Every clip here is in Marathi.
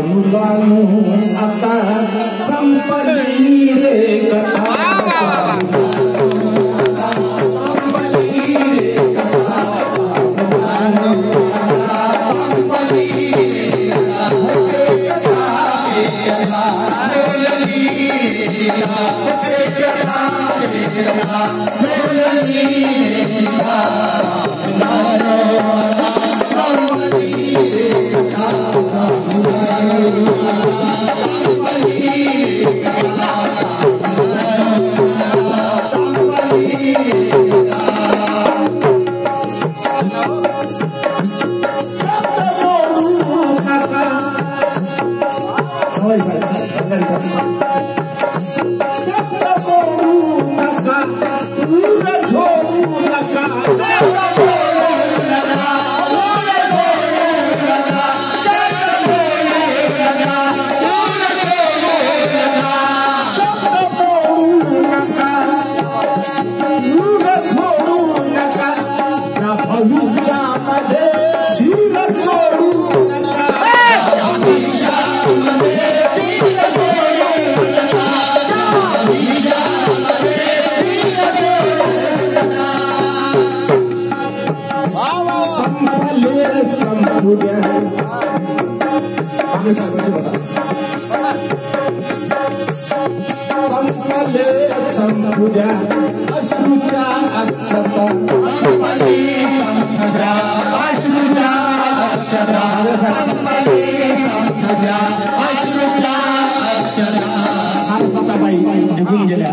मुलानु आता संपली रे कथा निघून गेल्या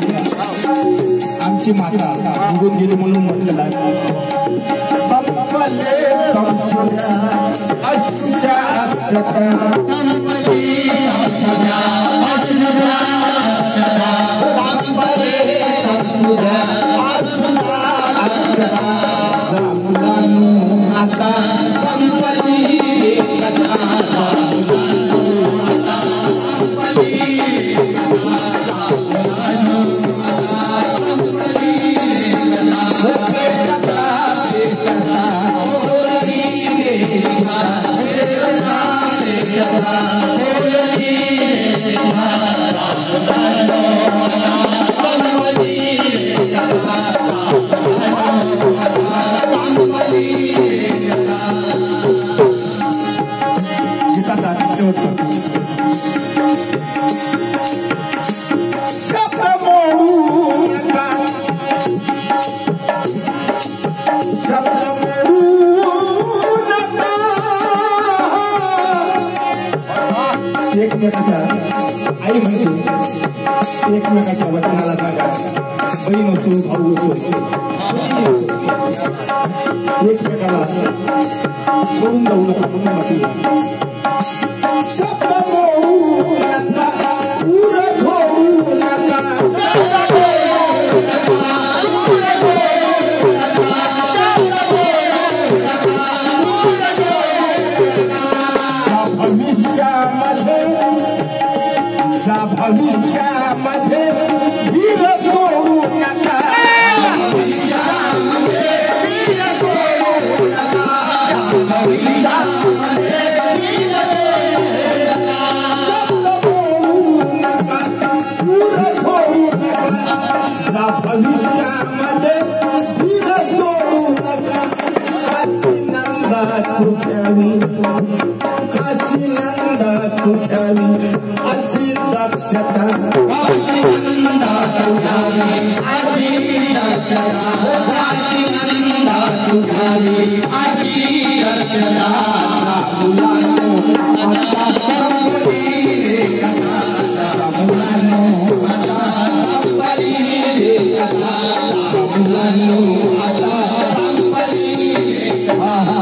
आमची माता निघून गेली म्हणून म्हटलेलं आहे संपले संपल्या अश्रूच्या अक्षता आता संपली आई म्हणते एकमेकाच्या वचनाला जागा बहीण असो भाऊ असो एकमेकाला सोडून जाऊ नका म्हणून म्हटलं शब्द बोलू नका उर ठोडू नका भविष्यामध्ये धीर सोडू नका भविष्यामध्ये धीर सोडू नका काशी नंदा तुझ्यावी काशी नंदा तुझ्यावी अशी दक्षता नंदा तुझ्यावी अशी दक्षता काशी नंदा तुझ्यावी अशी दक्षता मुलांनो आता संपली रे कथा मुलांनो आता संपली रे कथा मुलांनो आता संपली रे कथा